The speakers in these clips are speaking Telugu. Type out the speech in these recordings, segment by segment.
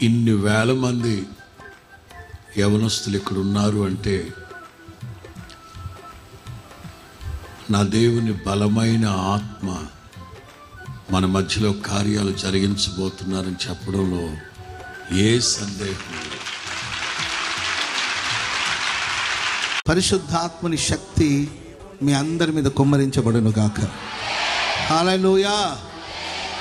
ఇన్ని వేల మంది యవనస్తులు ఇక్కడ ఉన్నారు అంటే నా దేవుని బలమైన ఆత్మ మన మధ్యలో కార్యాలు జరిగించబోతున్నారని చెప్పడంలో ఏ సందేహం లేదు. పరిశుద్ధాత్మని శక్తి మీ అందరి మీద కుమ్మరించబడును గాక. హల్లెలూయా.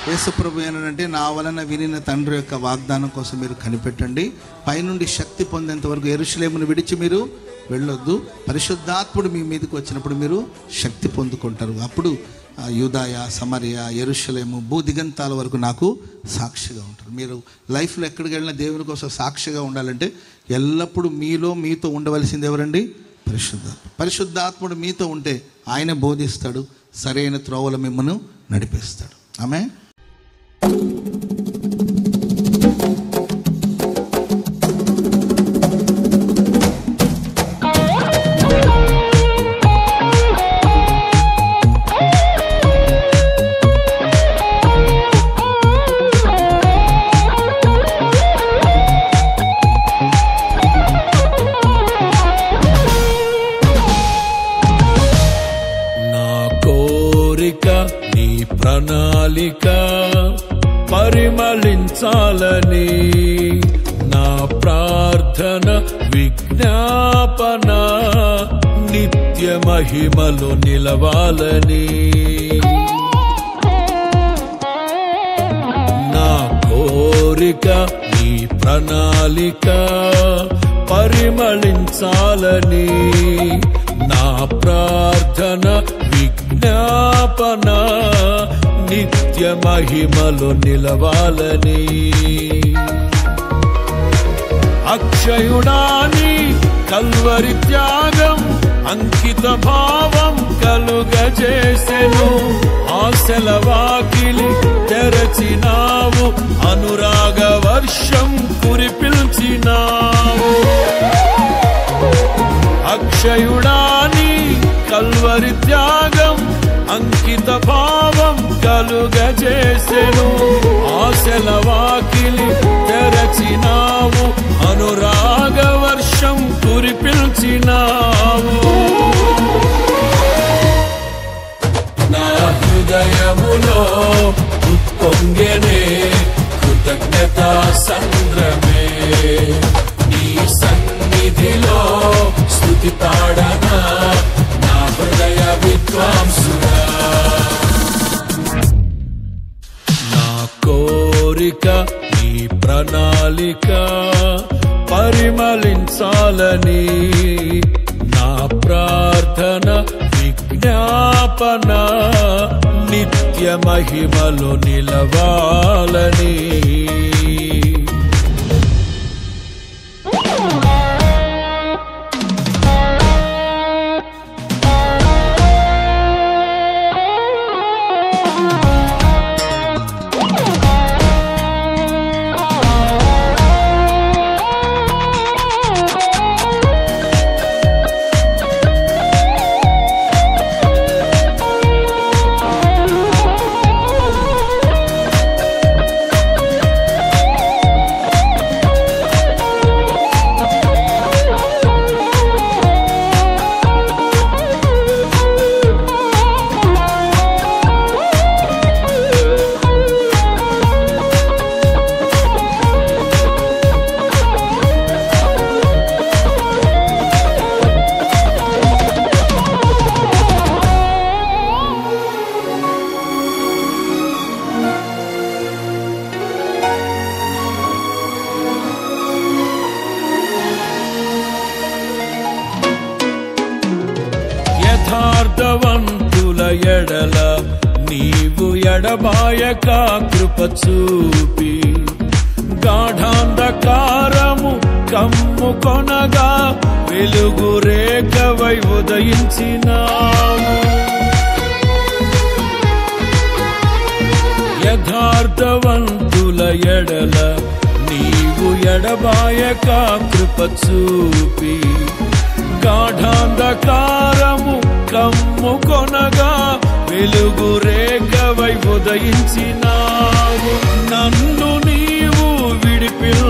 యేసుప్రభు ఏనంటే, నా వలన వినిన తండ్రి యొక్క వాగ్దానం కోసం మీరు కనిపెట్టండి. పైనుండి శక్తి పొందేంత వరకు యెరూషలేమును విడిచి మీరు వెళ్ళొద్దు. పరిశుద్ధాత్ముడు మీ మీదకి వచ్చినప్పుడు మీరు శక్తి పొందుకుంటారు. అప్పుడు యూదాయ, సమరయ, యెరూషలేము, భూదిగంతాల వరకు నాకు సాక్షిగా ఉంటారు. మీరు లైఫ్లో ఎక్కడికి వెళ్ళినా దేవుని కోసం సాక్షిగా ఉండాలంటే ఎల్లప్పుడూ మీతో ఉండవలసింది ఎవరండి? పరిశుద్ధాత్ముడు మీతో ఉంటే ఆయన బోధిస్తాడు, సరైన త్రోవల మిమ్మల్ని నడిపిస్తాడు. ఆమేన్. నీ ప్రణాళిక పరిమళించాలని నా ప్రార్థన విజ్ఞాపన నిత్య మహిమలో నిలవాలని. నా కోరిక నీ ప్రణాళిక పరిమళించాలని నా ప్రార్థన విజ్ఞాపన నిత్య మహిమలో నిలవాలని. అక్షయుడాని కల్వరి త్యాగం అంకిత భావం కలుగజేసెను. ఆశల వాకిలి తెరచినావు, అనురాగ వర్షం కురిపిల్చినావు. అక్షయుడాని కల్వరి త్యాగం అంకిత భావం కలుగజేసెను. ఆశల వాకిలి తెరచినావు, అనురాగ వర్షం కురిపిల్చినావు. నా హృదయములో ఉప్పొంగెనే కృతజ్ఞతా సంద్రమే. నీ సన్నిధిలో స్తుతి పాడనా నా హృదయ విద్వాంసుడా. నా కోరిక నీ ప్రణాళిక పరిమళించాలని నా ప్రార్థన విజ్ఞాపన నిత్య మహిమలో నిలవాలని. యథార్థవంతుల ఎడల నీవు ఎడబాయక కృప చూపి, గాఢాంధకారము కమ్ముకొనగా వెలుగు రేఖవై ఉదయించినావు. యథార్థవంతుల ఎడల నీవు ఎడబాయక కృప చూపి, గాఢాంధకారము కమ్ముకొనగా వెలుగు రేఖవై ఉదయించినావు. నన్ను నీవు విడిపిల్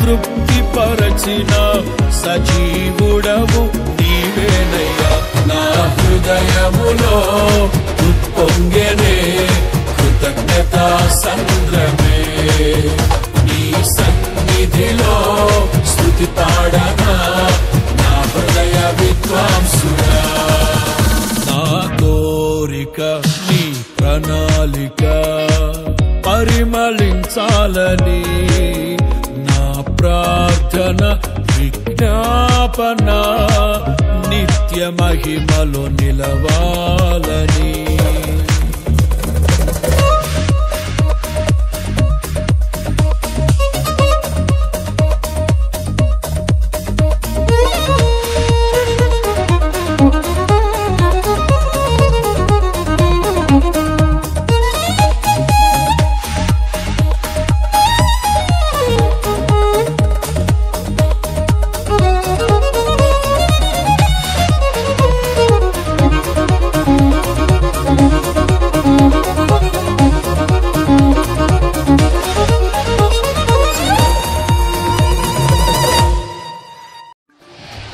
తృప్తిపరచిన సజీవుడవు నీవేనయ్యా. నా హృదయములో ఉప్పొంగెనే కృతజ్ఞతా సంద్రమే, నీ సన్నిధిలో స్తుతి పాడనా నా హృదయ విద్వాంసుడా. నా కోరిక నీ ప్రణాళిక పరిమళించాలని, నా ప్రార్థన విజ్ఞాపన నిత్య మహిమలో నిలవాలని.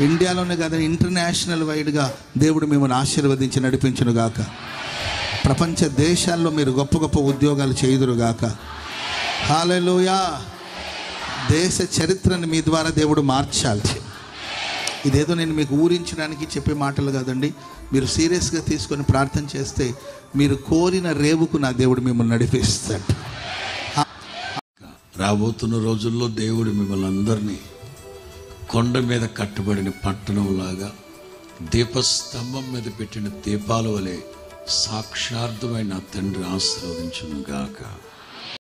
ఇండియాలోనే కాదని ఇంటర్నేషనల్ వైడ్గా దేవుడు మిమ్మల్ని ఆశీర్వదించి నడిపించునుగాక. ప్రపంచ దేశాల్లో మీరు గొప్ప గొప్ప ఉద్యోగాలు చేయుదురుగాక. హల్లెలూయా. దేశ చరిత్రను మీ ద్వారా దేవుడు మార్చాలి. ఇదేదో నేను మీకు ఊరించడానికి చెప్పే మాటలు కాదండి. మీరు సీరియస్గా తీసుకొని ప్రార్థన చేస్తే మీరు కోరిన రేవుకు నా దేవుడు మిమ్మల్ని నడిపిస్తాడు. రాబోతున్న రోజుల్లో దేవుడు మిమ్మల్ని అందరినీ కొండ మీద కట్టబడిన పట్టణంలాగా దీపస్తంభం మీద పెట్టిన దీపాల వలె సాక్షార్థమైన తండ్రి ఆశీర్వదించును గాక.